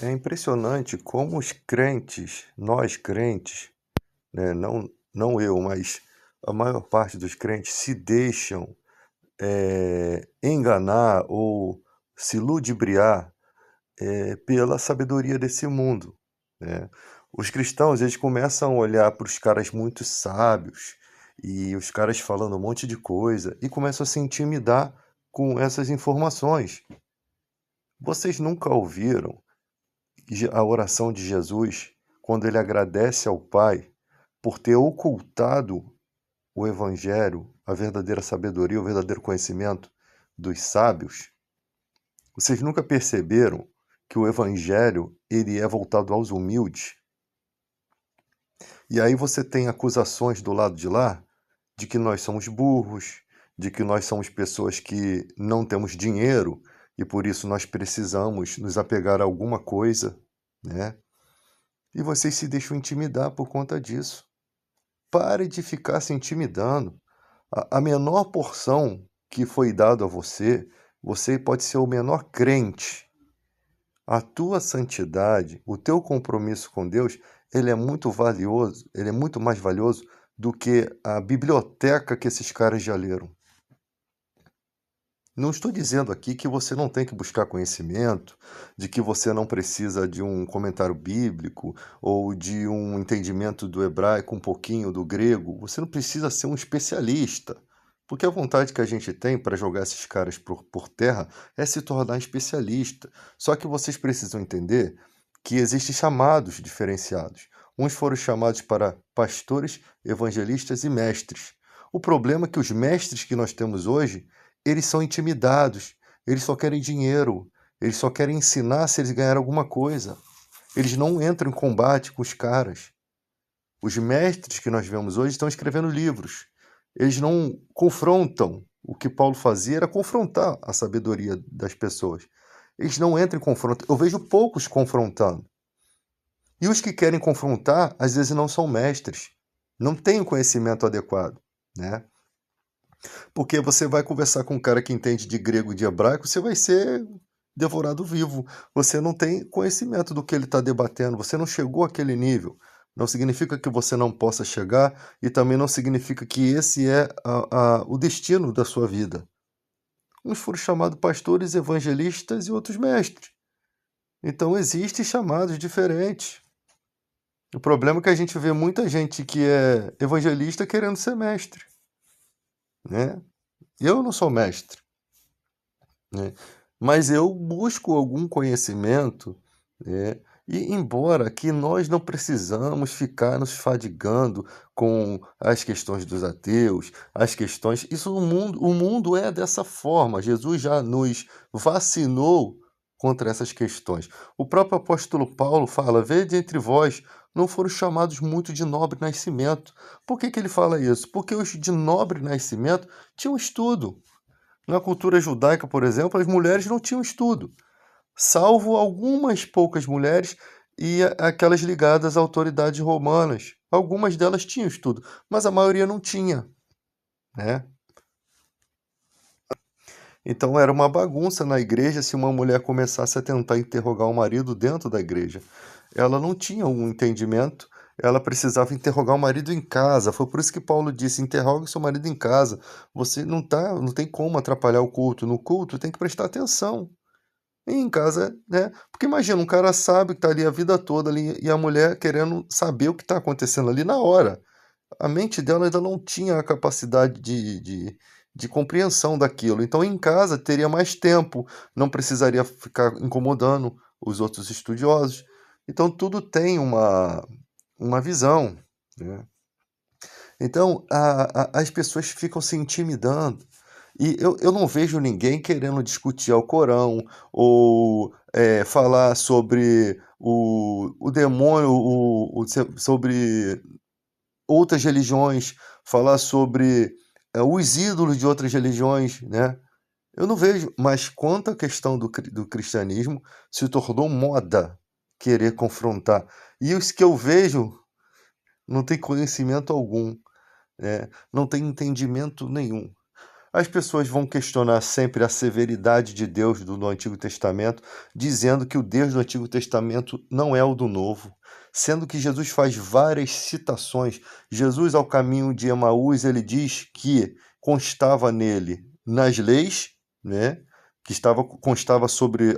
É impressionante como os crentes, nós crentes, né, não eu, mas a maior parte dos crentes se deixam enganar ou se ludibriar pela sabedoria desse mundo, né? Os cristãos, eles começam a olhar para os caras muito sábios e os caras falando um monte de coisa e começam a se intimidar com essas informações. Vocês nunca ouviram a oração de Jesus, quando ele agradece ao Pai por ter ocultado o Evangelho, a verdadeira sabedoria, o verdadeiro conhecimento dos sábios? Vocês nunca perceberam que o Evangelho ele é voltado aos humildes? E aí você tem acusações do lado de lá de que nós somos burros, de que nós somos pessoas que não temos dinheiro e por isso nós precisamos nos apegar a alguma coisa, né? E vocês se deixam intimidar por conta disso. Pare de ficar se intimidando. A menor porção que foi dado a você, você pode ser o menor crente. A tua santidade, o teu compromisso com Deus, ele é muito valioso, ele é muito mais valioso do que a biblioteca que esses caras já leram. Não estou dizendo aqui que você não tem que buscar conhecimento, de que você não precisa de um comentário bíblico ou de um entendimento do hebraico, um pouquinho do grego. Você não precisa ser um especialista, porque a vontade que a gente tem para jogar esses caras por terra é se tornar especialista. Só que vocês precisam entender que existem chamados diferenciados. Uns foram chamados para pastores, evangelistas e mestres. O problema é que os mestres que nós temos hoje eles são intimidados, eles só querem dinheiro, eles só querem ensinar se eles ganharem alguma coisa. Eles não entram em combate com os caras. Os mestres que nós vemos hoje estão escrevendo livros. Eles não confrontam. O que Paulo fazia era confrontar a sabedoria das pessoas. Eles não entram em confronto. Eu vejo poucos confrontando. E os que querem confrontar, às vezes não são mestres. Não têm o conhecimento adequado, né? Porque você vai conversar com um cara que entende de grego e de hebraico, você vai ser devorado vivo. Você não tem conhecimento do que ele está debatendo, você não chegou àquele nível. Não significa que você não possa chegar e também não significa que esse é o destino da sua vida. Uns foram chamados pastores, evangelistas e outros mestres. Então existem chamados diferentes. O problema é que a gente vê muita gente que é evangelista querendo ser mestre, né? Eu não sou mestre, né? Mas eu busco algum conhecimento, né? E embora que nós não precisamos ficar nos fadigando com as questões dos ateus, as questões, isso o mundo é dessa forma. Jesus já nos vacinou contra essas questões. O próprio apóstolo Paulo fala: vede entre vós, não foram chamados muito de nobre nascimento. Por que ele fala isso? Porque os de nobre nascimento tinham estudo. Na cultura judaica, por exemplo, as mulheres não tinham estudo, salvo algumas poucas mulheres e aquelas ligadas a autoridades romanas. Algumas delas tinham estudo, mas a maioria não tinha, né? Então era uma bagunça na igreja se uma mulher começasse a tentar interrogar o marido dentro da igreja. Ela não tinha um entendimento, ela precisava interrogar o marido em casa. Foi por isso que Paulo disse: interrogue seu marido em casa. Você não tem como atrapalhar o culto. No culto tem que prestar atenção. E em casa, né? Porque imagina, um cara sabe que tá ali a vida toda ali e a mulher querendo saber o que está acontecendo ali na hora. A mente dela ainda não tinha a capacidade de compreensão daquilo. Então, em casa, teria mais tempo, não precisaria ficar incomodando os outros estudiosos. Então, tudo tem uma visão, né? Então, as pessoas ficam se intimidando. E eu não vejo ninguém querendo discutir Alcorão ou falar sobre o demônio, sobre outras religiões, falar sobre os ídolos de outras religiões, né? Eu não vejo, mas quanto à questão do cristianismo, se tornou moda querer confrontar. E os que eu vejo não têm conhecimento algum, né? Não tem entendimento nenhum. As pessoas vão questionar sempre a severidade de Deus do Antigo Testamento, dizendo que o Deus do Antigo Testamento não é o do Novo, sendo que Jesus faz várias citações. Jesus, ao caminho de Emaús, ele diz que constava nele nas leis, né? Constava sobre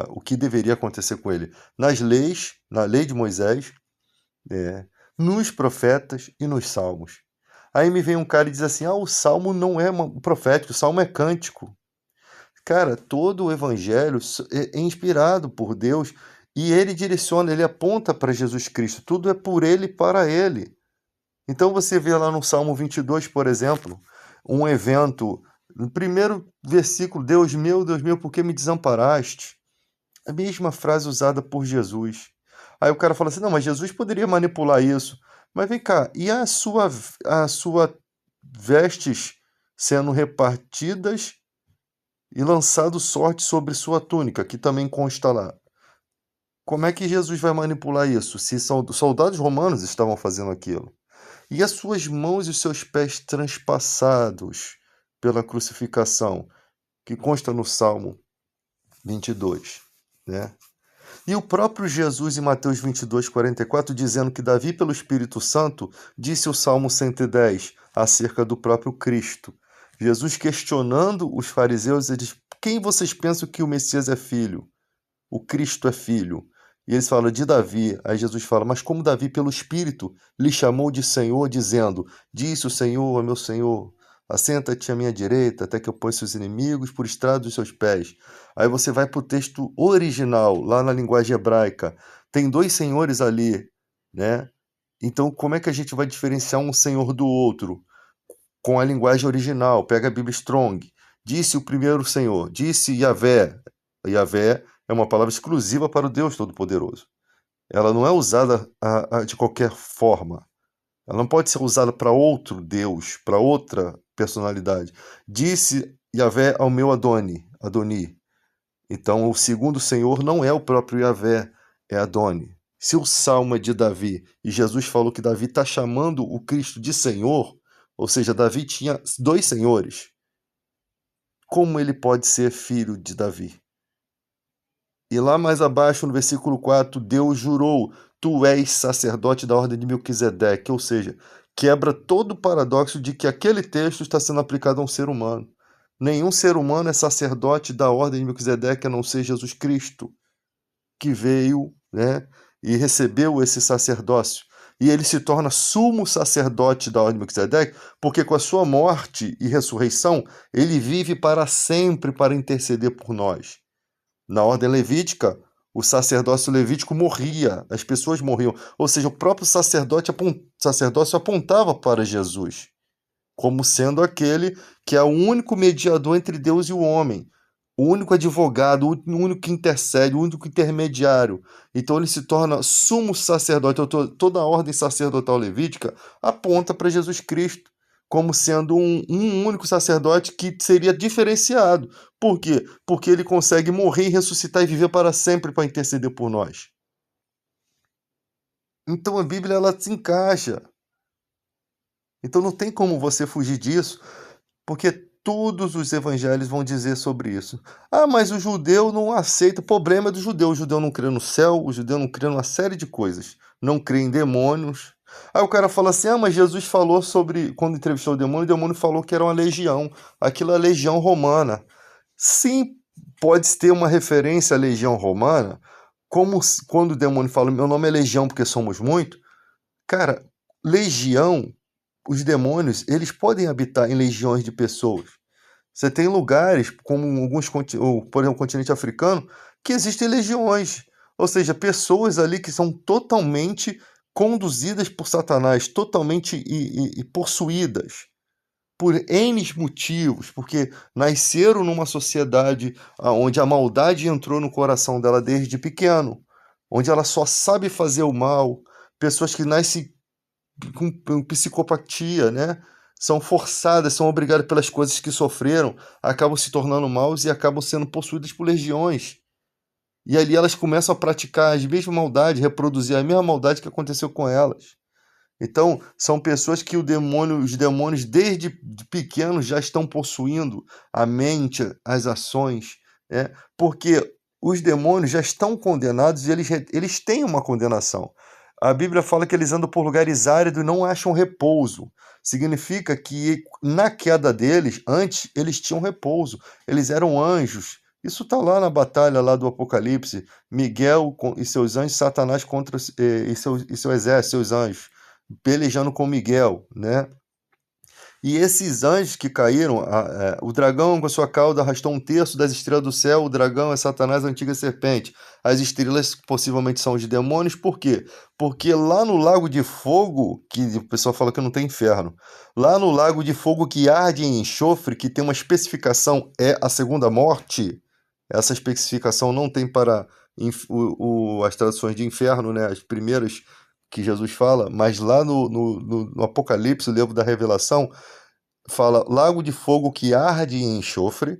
o que deveria acontecer com ele nas leis, na lei de Moisés, nos profetas e nos salmos. Aí me vem um cara e diz assim: o salmo não é profético, o salmo é cântico. Cara, todo o evangelho é inspirado por Deus e ele direciona, ele aponta para Jesus Cristo. Tudo é por ele e para ele. Então você vê lá no Salmo 22, por exemplo, um evento, no primeiro versículo: Deus meu, por que me desamparaste? A mesma frase usada por Jesus. Aí o cara fala assim: não, mas Jesus poderia manipular isso. Mas vem cá, e a sua vestes sendo repartidas e lançado sorte sobre sua túnica, que também consta lá? Como é que Jesus vai manipular isso, se soldados romanos estavam fazendo aquilo? E as suas mãos e os seus pés transpassados pela crucificação, que consta no Salmo 22, né? E o próprio Jesus, em Mateus 22, 44, dizendo que Davi, pelo Espírito Santo, disse o Salmo 110 acerca do próprio Cristo. Jesus questionando os fariseus, ele diz: quem vocês pensam que o Messias é filho? O Cristo é filho. E eles falam de Davi. Aí Jesus fala: mas como Davi, pelo Espírito, lhe chamou de Senhor, dizendo: disse o Senhor a meu Senhor: assenta-te à minha direita, até que eu ponha seus inimigos por estrado dos seus pés. Aí você vai para o texto original, lá na linguagem hebraica. Tem dois senhores ali, né? Então, como é que a gente vai diferenciar um senhor do outro? Com a linguagem original. Pega a Bíblia Strong. Disse o primeiro senhor, disse Yahvé. Yahvé é uma palavra exclusiva para o Deus Todo-Poderoso. Ela não é usada de qualquer forma. Ela não pode ser usada para outro Deus, para outra personalidade. Disse Yahvé ao meu Adoni. Então, o segundo Senhor não é o próprio Yahvé, é Adoni. Se o salmo é de Davi e Jesus falou que Davi está chamando o Cristo de Senhor, ou seja, Davi tinha dois senhores, como ele pode ser filho de Davi? E lá mais abaixo, no versículo 4, Deus jurou: tu és sacerdote da ordem de Melquisedeque, ou seja, quebra todo o paradoxo de que aquele texto está sendo aplicado a um ser humano. Nenhum ser humano é sacerdote da ordem de Melquisedeque a não ser Jesus Cristo, que veio, né, e recebeu esse sacerdócio. E ele se torna sumo sacerdote da ordem de Melquisedeque, porque com a sua morte e ressurreição, ele vive para sempre para interceder por nós. Na ordem levítica, o sacerdócio levítico morria, as pessoas morriam. Ou seja, o próprio sacerdócio apontava para Jesus, como sendo aquele que é o único mediador entre Deus e o homem, o único advogado, o único que intercede, o único intermediário. Então ele se torna sumo sacerdote. Toda a ordem sacerdotal levítica aponta para Jesus Cristo como sendo um único sacerdote que seria diferenciado. Por quê? Porque ele consegue morrer, ressuscitar e viver para sempre para interceder por nós. Então a Bíblia, ela se encaixa. Então não tem como você fugir disso, porque todos os evangelhos vão dizer sobre isso. Mas o judeu não aceita. O problema é do judeu. O judeu não crê no céu, o judeu não crê numa série de coisas. Não crê em demônios. Aí o cara fala assim: mas Jesus falou sobre, quando entrevistou o demônio falou que era uma legião. Aquilo é a legião romana. Sim, pode ter uma referência à legião romana, como quando o demônio fala: meu nome é legião porque somos muito. Cara, legião, os demônios, eles podem habitar em legiões de pessoas. Você tem lugares, como alguns, por exemplo, o continente africano, que existem legiões. Ou seja, pessoas ali que são totalmente conduzidas por Satanás, totalmente e possuídas por N motivos, porque nasceram numa sociedade onde a maldade entrou no coração dela desde pequeno, onde ela só sabe fazer o mal, pessoas que nascem com psicopatia, né? São forçadas, são obrigadas pelas coisas que sofreram, acabam se tornando maus e acabam sendo possuídas por legiões. E ali elas começam a praticar as mesmas maldades, reproduzir a mesma maldade que aconteceu com elas. Então, são pessoas que os demônios desde pequenos já estão possuindo a mente, as ações, né? Porque os demônios já estão condenados e eles têm uma condenação. A Bíblia fala que eles andam por lugares áridos e não acham repouso. Significa que na queda deles, antes, eles tinham repouso. Eles eram anjos. Isso está lá na batalha lá do Apocalipse. Miguel e seus anjos, Satanás contra e seu exército, seus anjos, pelejando com Miguel, né? E esses anjos que caíram, o dragão com a sua cauda arrastou um terço das estrelas do céu, o dragão é Satanás, a antiga serpente. As estrelas possivelmente são os demônios, por quê? Porque lá no lago de fogo, que o pessoal fala que não tem inferno, lá no lago de fogo que arde em enxofre, que tem uma especificação, é a segunda morte, essa especificação não tem para as traduções de inferno, né, as primeiras que Jesus fala, mas lá no Apocalipse, o livro da Revelação, fala lago de fogo que arde em enxofre,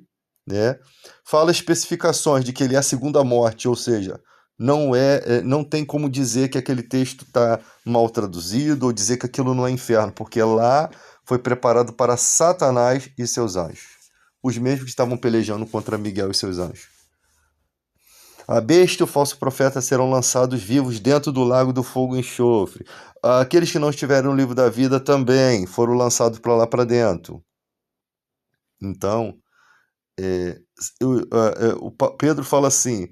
né? Fala especificações de que ele é a segunda morte, ou seja, não tem como dizer que aquele texto está mal traduzido ou dizer que aquilo não é inferno, porque lá foi preparado para Satanás e seus anjos, os mesmos que estavam pelejando contra Miguel e seus anjos. A besta e o falso profeta serão lançados vivos dentro do lago do fogo e enxofre. Aqueles que não estiverem no livro da vida também foram lançados para lá para dentro. Então, Pedro fala assim: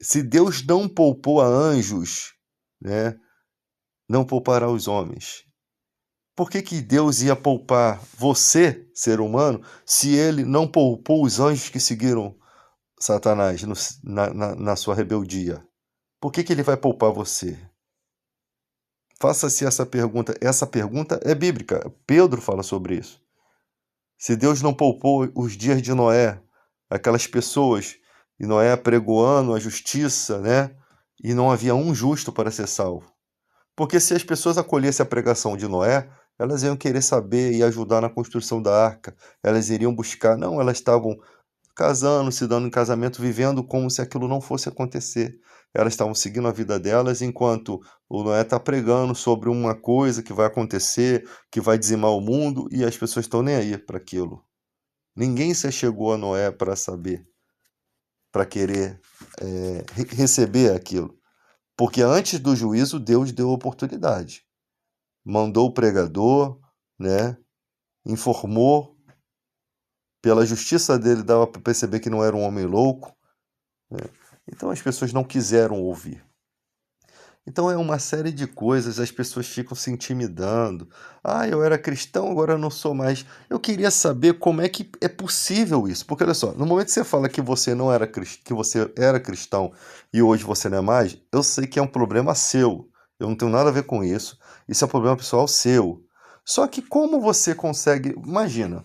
se Deus não poupou a anjos, né, não poupará os homens. Por que Deus ia poupar você, ser humano, se ele não poupou os anjos que seguiram Satanás na sua rebeldia? Por que ele vai poupar você? Faça-se essa pergunta. Essa pergunta é bíblica. Pedro fala sobre isso. Se Deus não poupou os dias de Noé, aquelas pessoas, e Noé apregoando a justiça, né? E não havia um justo para ser salvo. Porque se as pessoas acolhessem a pregação de Noé, elas iam querer saber e ajudar na construção da arca. Elas iriam buscar. Não, elas estavam casando, se dando em casamento, vivendo como se aquilo não fosse acontecer. Elas estavam seguindo a vida delas enquanto o Noé está pregando sobre uma coisa que vai acontecer, que vai dizimar o mundo, e as pessoas estão nem aí para aquilo. Ninguém se chegou a Noé para saber, para querer receber aquilo. Porque antes do juízo, Deus deu oportunidade. Mandou o pregador, né? Informou. Pela justiça dele, dava para perceber que não era um homem louco, né? Então as pessoas não quiseram ouvir. Então é uma série de coisas, as pessoas ficam se intimidando. Ah, eu era cristão, agora eu não sou mais. Eu queria saber como é que é possível isso. Porque olha só, no momento que você fala que você não era que você era cristão e hoje você não é mais, eu sei que é um problema seu. Eu não tenho nada a ver com isso. Isso é um problema pessoal seu. Só que como você consegue, imagina,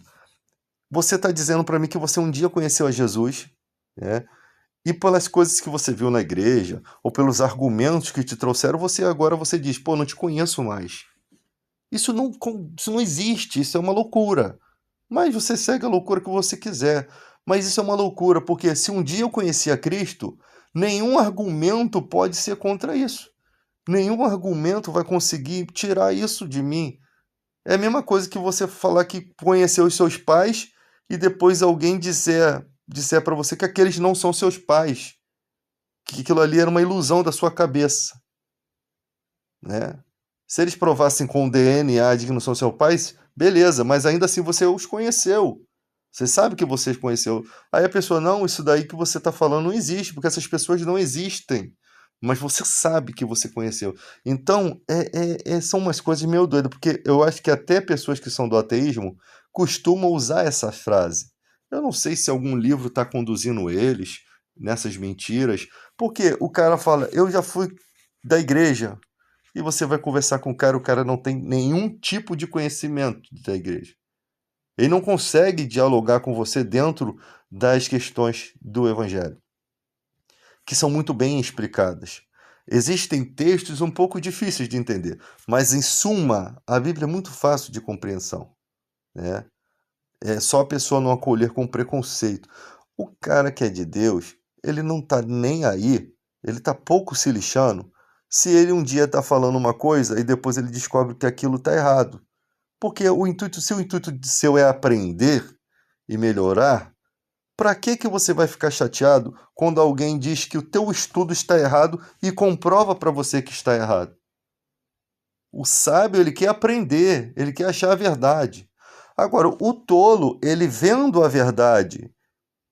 você está dizendo para mim que você um dia conheceu a Jesus, né? E pelas coisas que você viu na igreja, ou pelos argumentos que te trouxeram, você diz, pô, não te conheço mais. Isso não existe, isso é uma loucura. Mas você segue a loucura que você quiser. Mas isso é uma loucura, porque se um dia eu conheci a Cristo, nenhum argumento pode ser contra isso. Nenhum argumento vai conseguir tirar isso de mim. É a mesma coisa que você falar que conheceu os seus pais e depois alguém disser para você que aqueles não são seus pais, que aquilo ali era uma ilusão da sua cabeça, né? Se eles provassem com o DNA de que não são seus pais, beleza, mas ainda assim você os conheceu. Você sabe que você os conheceu. Aí a pessoa, não, isso daí que você está falando não existe, porque essas pessoas não existem. Mas você sabe que você conheceu. Então, são umas coisas meio doidas, porque eu acho que até pessoas que são do ateísmo costumam usar essa frase. Eu não sei se algum livro está conduzindo eles nessas mentiras, porque o cara fala, eu já fui da igreja, e você vai conversar com o cara não tem nenhum tipo de conhecimento da igreja. Ele não consegue dialogar com você dentro das questões do evangelho, que são muito bem explicadas. Existem textos um pouco difíceis de entender, mas em suma, a Bíblia é muito fácil de compreensão, né? É só a pessoa não acolher com preconceito. O cara que é de Deus, ele não tá nem aí, ele tá pouco se lixando se ele um dia está falando uma coisa e depois ele descobre que aquilo está errado. Porque se o intuito seu é aprender e melhorar, para que você vai ficar chateado quando alguém diz que o teu estudo está errado e comprova para você que está errado? O sábio, ele quer aprender, ele quer achar a verdade. Agora, o tolo, ele vendo a verdade,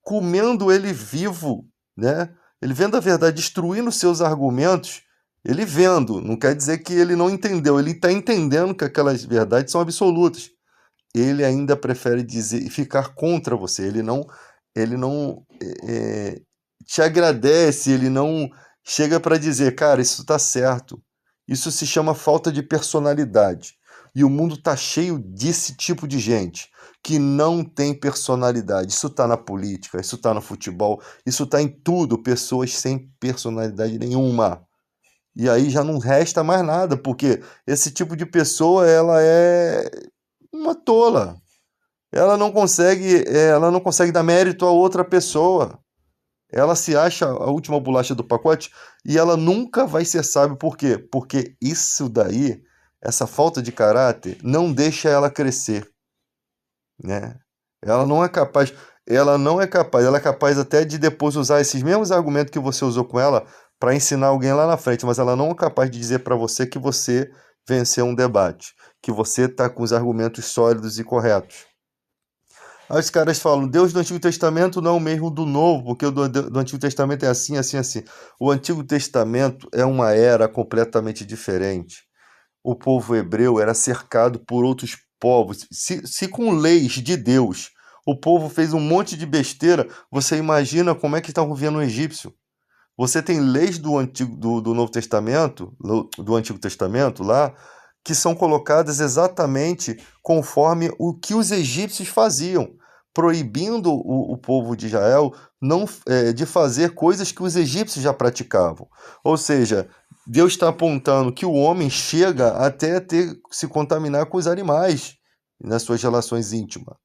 comendo ele vivo, né? Ele vendo a verdade, destruindo seus argumentos, ele vendo, não quer dizer que ele não entendeu, ele está entendendo que aquelas verdades são absolutas. Ele ainda prefere dizer ficar contra você, ele não te agradece, ele não chega para dizer, cara, isso está certo. Isso se chama falta de personalidade. E o mundo está cheio desse tipo de gente que não tem personalidade. Isso está na política, isso está no futebol, isso está em tudo. Pessoas sem personalidade nenhuma. E aí já não resta mais nada, porque esse tipo de pessoa, ela é uma tola. Ela não consegue dar mérito a outra pessoa. Ela se acha a última bolacha do pacote e ela nunca vai ser sábia. Por quê? Porque isso daí, essa falta de caráter, não deixa ela crescer, né? Ela não é capaz, ela é capaz até de depois usar esses mesmos argumentos que você usou com ela para ensinar alguém lá na frente, mas ela não é capaz de dizer para você que você venceu um debate, que você está com os argumentos sólidos e corretos. Aí os caras falam, Deus do Antigo Testamento não é o mesmo do Novo, porque o do Antigo Testamento é assim, assim, assim. O Antigo Testamento é uma era completamente diferente. O povo hebreu era cercado por outros povos. Se com leis de Deus o povo fez um monte de besteira, você imagina como é que estavam vivendo o egípcio. Você tem leis do Novo Testamento, do Antigo Testamento lá, que são colocadas exatamente conforme o que os egípcios faziam, proibindo o povo de Israel de fazer coisas que os egípcios já praticavam. Ou seja, Deus está apontando que o homem chega até se contaminar com os animais nas suas relações íntimas.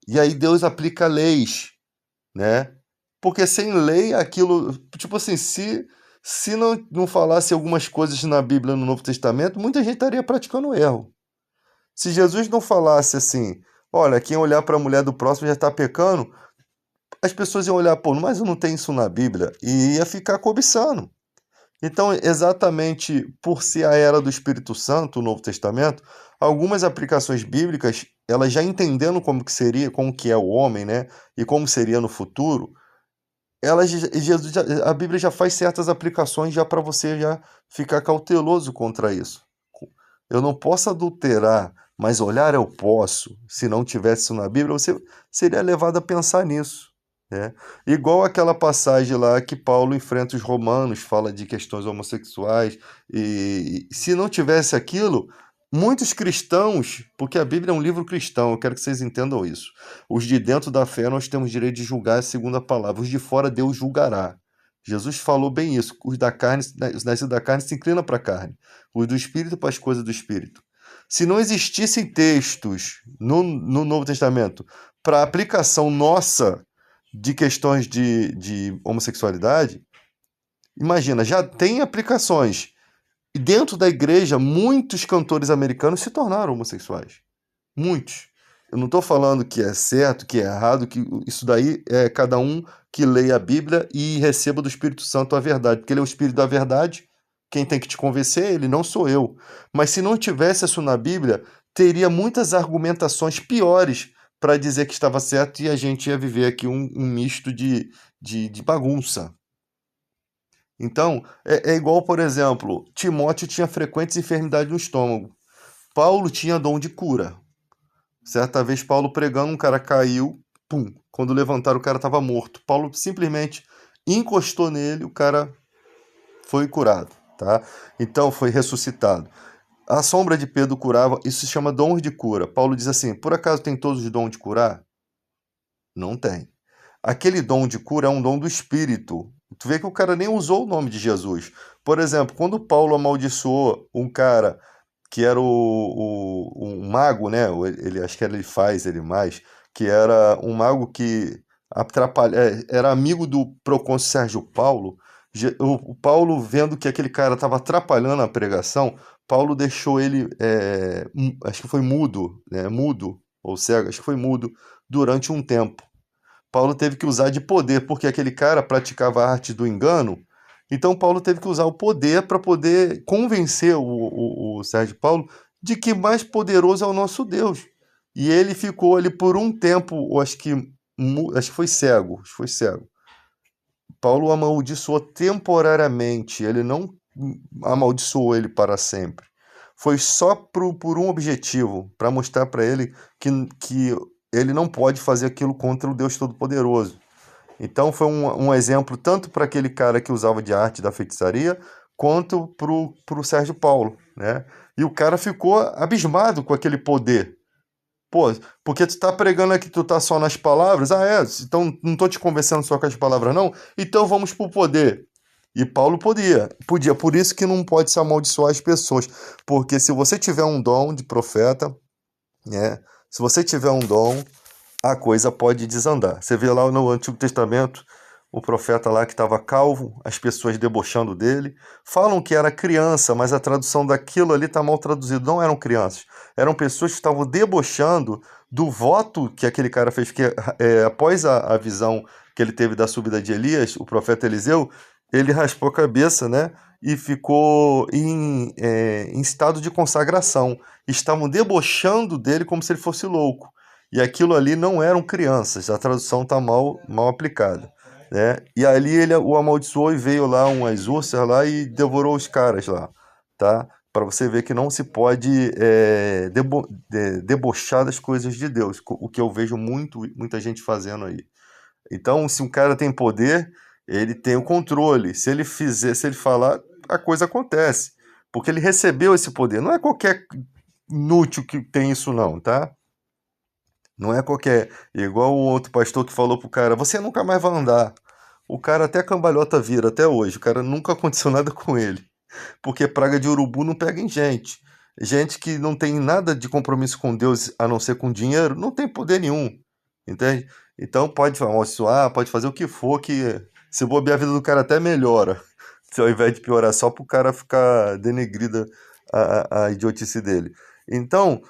E aí Deus aplica leis, né? Porque sem lei, aquilo. Tipo assim, se não falasse algumas coisas na Bíblia, no Novo Testamento, muita gente estaria praticando erro. Se Jesus não falasse assim, olha, quem olhar para a mulher do próximo já está pecando, as pessoas iam olhar, pô, mas não tem isso na Bíblia, e ia ficar cobiçando. Então, exatamente por ser a era do Espírito Santo, o Novo Testamento, algumas aplicações bíblicas, elas já entendendo como que seria, como que é o homem, né, e como seria no futuro, a Bíblia já faz certas aplicações já para você já ficar cauteloso contra isso. Eu não posso adulterar, mas olhar eu posso. Se não tivesse isso na Bíblia, você seria levado a pensar nisso, né? Igual aquela passagem lá que Paulo enfrenta os romanos, fala de questões homossexuais, e se não tivesse aquilo, muitos cristãos, porque a Bíblia é um livro cristão, eu quero que vocês entendam isso. Os de dentro da fé nós temos direito de julgar segundo a palavra, os de fora Deus julgará. Jesus falou bem isso, os da carne, os nascidos da carne se inclinam para a carne, os do espírito para as coisas do espírito. Se não existissem textos no Novo Testamento para aplicação nossa de questões de homossexualidade, imagina, já tem aplicações. E dentro da igreja, muitos cantores americanos se tornaram homossexuais. Muitos. Eu não estou falando que é certo, que é errado, que isso daí é cada um que leia a Bíblia e receba do Espírito Santo a verdade, porque ele é o Espírito da verdade, quem tem que te convencer é ele, não sou eu. Mas se não tivesse isso na Bíblia, teria muitas argumentações piores para dizer que estava certo e a gente ia viver aqui um misto de bagunça. Então, é igual, por exemplo, Timóteo tinha frequentes enfermidades no estômago. Paulo tinha dom de cura. Certa vez, Paulo pregando, um cara caiu, pum. Quando levantaram, o cara estava morto. Paulo simplesmente encostou nele, o cara foi curado, tá? Então, foi ressuscitado. A sombra de Pedro curava, isso se chama dom de cura. Paulo diz assim, por acaso tem todos os dons de curar? Não tem. Aquele dom de cura é um dom do Espírito. Tu vê que o cara nem usou o nome de Jesus. Por exemplo, quando Paulo amaldiçoou um cara que era um mago, né? Acho que ele mais, que era um mago que era amigo do procônsul Sérgio Paulo. O Paulo, vendo que aquele cara estava atrapalhando a pregação, Paulo deixou ele, acho que foi mudo, né? Mudo, ou cego, acho que foi mudo, durante um tempo. Paulo teve que usar de poder, porque aquele cara praticava a arte do engano, então Paulo teve que usar o poder para poder convencer o Sérgio Paulo de que mais poderoso é o nosso Deus. E ele ficou ali por um tempo, eu acho que foi cego, acho que foi cego. Paulo o amaldiçoou temporariamente, ele não amaldiçoou ele para sempre. Foi só por um objetivo, para mostrar para ele que ele não pode fazer aquilo contra o Deus Todo-Poderoso. Então foi um exemplo tanto para aquele cara que usava de arte da feitiçaria, quanto para o Sérgio Paulo, né? E o cara ficou abismado com aquele poder. Pô, porque tu tá pregando aqui, tu tá só nas palavras, então não tô te convencendo só com as palavras, não, então vamos pro poder. E Paulo podia, por isso que não pode se amaldiçoar as pessoas, porque se você tiver um dom de profeta, né, se você tiver um dom, a coisa pode desandar. Você vê lá no Antigo Testamento, o profeta lá que estava calvo, as pessoas debochando dele. Falam que era criança, mas a tradução daquilo ali está mal traduzido. Não eram crianças, eram pessoas que estavam debochando do voto que aquele cara fez. Porque após a visão que ele teve da subida de Elias, o profeta Eliseu, ele raspou a cabeça, né? E ficou em estado de consagração. Estavam debochando dele como se ele fosse louco. E aquilo ali não eram crianças, a tradução está mal aplicada, né? E ali ele o amaldiçoou e veio lá umas ursas lá e devorou os caras lá, tá? Para você ver que não se pode debochar das coisas de Deus, o que eu vejo muita gente fazendo aí. Então, se um cara tem poder, ele tem o controle. Se ele falar, a coisa acontece, porque ele recebeu esse poder. Não é qualquer inútil que tem isso não, tá? Não é qualquer. Igual o outro pastor que falou pro cara: você nunca mais vai andar. O cara até cambalhota vira até hoje. O cara nunca aconteceu nada com ele. Porque praga de urubu não pega em gente. Gente que não tem nada de compromisso com Deus a não ser com dinheiro, não tem poder nenhum. Entende? Então pode amaldiçoar, pode fazer o que for, que se bobear a vida do cara até melhora. Se ao invés de piorar, só pro cara ficar denegrida a idiotice dele. Então,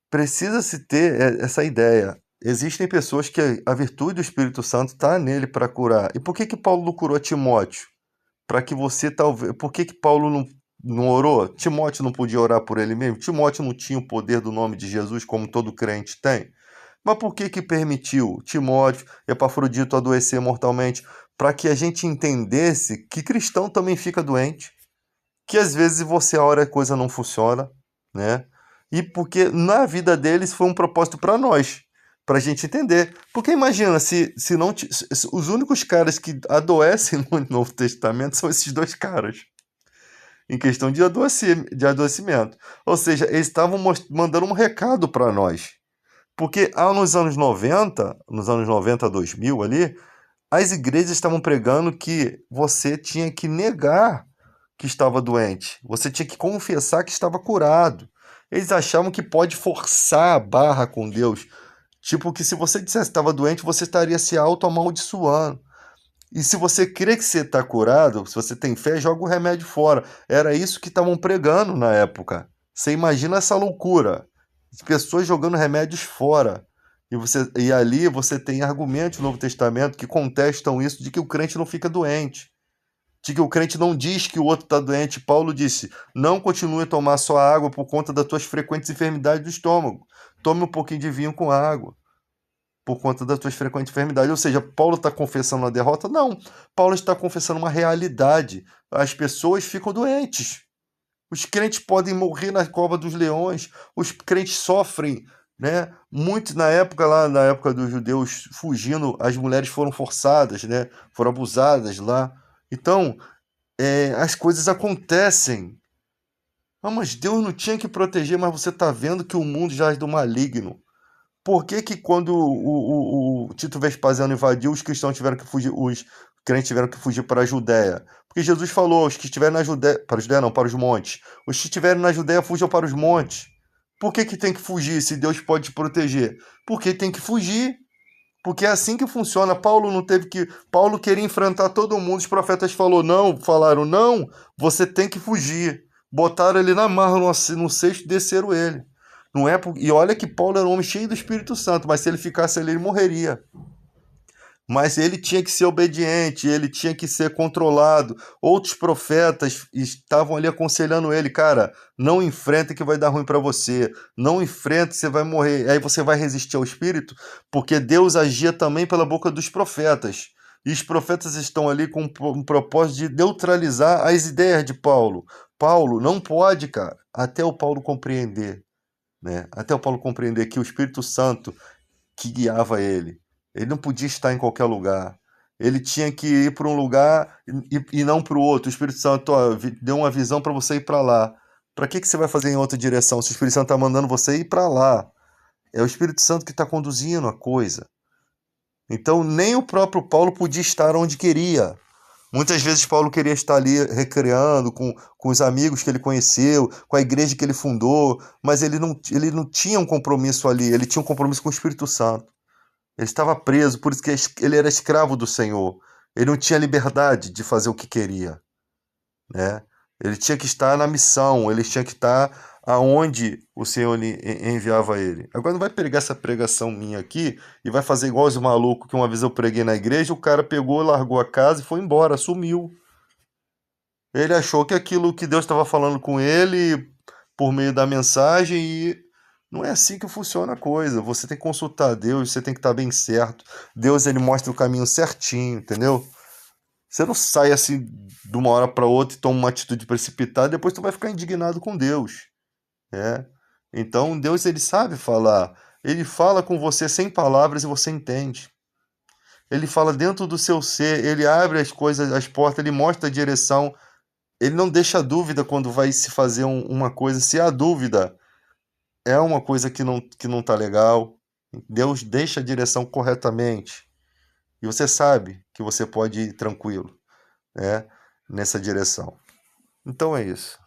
precisa-se ter essa ideia. Existem pessoas que a virtude do Espírito Santo está nele para curar. E por que Paulo não curou Timóteo? Para que você talvez. Por que Paulo não orou? Timóteo não podia orar por ele mesmo? Timóteo não tinha o poder do nome de Jesus como todo crente tem? Mas por que permitiu Timóteo, Epafrodito adoecer mortalmente? Para que a gente entendesse que cristão também fica doente. Que às vezes você ora e a coisa não funciona, né? E porque na vida deles foi um propósito para nós, para a gente entender. Porque imagina, se não os únicos caras que adoecem no Novo Testamento são esses dois caras, em questão de adoecimento. Ou seja, eles estavam mandando um recado para nós. Porque nos anos 90 2000 ali, as igrejas estavam pregando que você tinha que negar que estava doente. Você tinha que confessar que estava curado. Eles achavam que pode forçar a barra com Deus. Tipo, que se você dissesse que estava doente, você estaria se auto-amaldiçoando. E se você crê que você está curado, se você tem fé, joga o remédio fora. Era isso que estavam pregando na época. Você imagina essa loucura. As pessoas jogando remédios fora. E ali você tem argumentos no Novo Testamento que contestam isso de que o crente não fica doente. De que o crente não diz que o outro está doente. Paulo disse: não continue a tomar só água por conta das tuas frequentes enfermidades do estômago. Tome um pouquinho de vinho com água por conta das tuas frequentes enfermidades. Ou seja, Paulo está confessando uma derrota? Não. Paulo está confessando uma realidade. As pessoas ficam doentes. Os crentes podem morrer na cova dos leões. Os crentes sofrem, né? Muito na época dos judeus fugindo, as mulheres foram forçadas, né? Foram abusadas lá. Então, as coisas acontecem. Mas Deus não tinha que proteger, mas você está vendo que o mundo jaz do maligno. Por que quando o Tito Vespasiano invadiu, os cristãos tiveram que fugir, os crentes tiveram que fugir para a Judéia? Porque Jesus falou: os que estiverem na Judéia, para a Judéia não, para os montes. Os que estiverem na Judéia, fujam para os montes. Por que tem que fugir se Deus pode te proteger? Porque tem que fugir. Porque é assim que funciona. Paulo não teve que. Paulo queria enfrentar todo mundo. Os profetas falaram, não, você tem que fugir. Botaram ele na marra no cesto e desceram ele. Não é por... E olha que Paulo era um homem cheio do Espírito Santo, mas se ele ficasse ali, ele morreria. Mas ele tinha que ser obediente, ele tinha que ser controlado. Outros profetas estavam ali aconselhando ele, cara, não enfrenta que vai dar ruim para você, não enfrenta que você vai morrer. Aí você vai resistir ao Espírito, porque Deus agia também pela boca dos profetas. E os profetas estão ali com um propósito de neutralizar as ideias de Paulo. Paulo não pode, cara, até o Paulo compreender, né? Até o Paulo compreender que o Espírito Santo que guiava ele. Ele não podia estar em qualquer lugar. Ele tinha que ir para um lugar e não para o outro. O Espírito Santo deu uma visão para você ir para lá. Para que você vai fazer em outra direção se o Espírito Santo está mandando você ir para lá? É o Espírito Santo que está conduzindo a coisa. Então, nem o próprio Paulo podia estar onde queria. Muitas vezes Paulo queria estar ali recreando com os amigos que ele conheceu, com a igreja que ele fundou, mas ele não tinha um compromisso ali, ele tinha um compromisso com o Espírito Santo. Ele estava preso, por isso que ele era escravo do Senhor. Ele não tinha liberdade de fazer o que queria, né? Ele tinha que estar na missão, ele tinha que estar aonde o Senhor enviava ele. Agora não vai pegar essa pregação minha aqui e vai fazer igual os malucos que uma vez eu preguei na igreja, o cara pegou, largou a casa e foi embora, sumiu. Ele achou que aquilo que Deus estava falando com ele por meio da mensagem e não é assim que funciona a coisa. Você tem que consultar Deus, você tem que estar bem certo. Deus, ele mostra o caminho certinho, entendeu? Você não sai assim de uma hora para outra e toma uma atitude precipitada, depois tu vai ficar indignado com Deus, né? Então, Deus, ele sabe falar. Ele fala com você sem palavras e você entende. Ele fala dentro do seu ser, ele abre as coisas, as portas, ele mostra a direção. Ele não deixa dúvida quando vai se fazer uma coisa. Se há dúvida, é uma coisa que não tá legal. Deus deixa a direção corretamente. E você sabe que você pode ir tranquilo, né, nessa direção. Então é isso.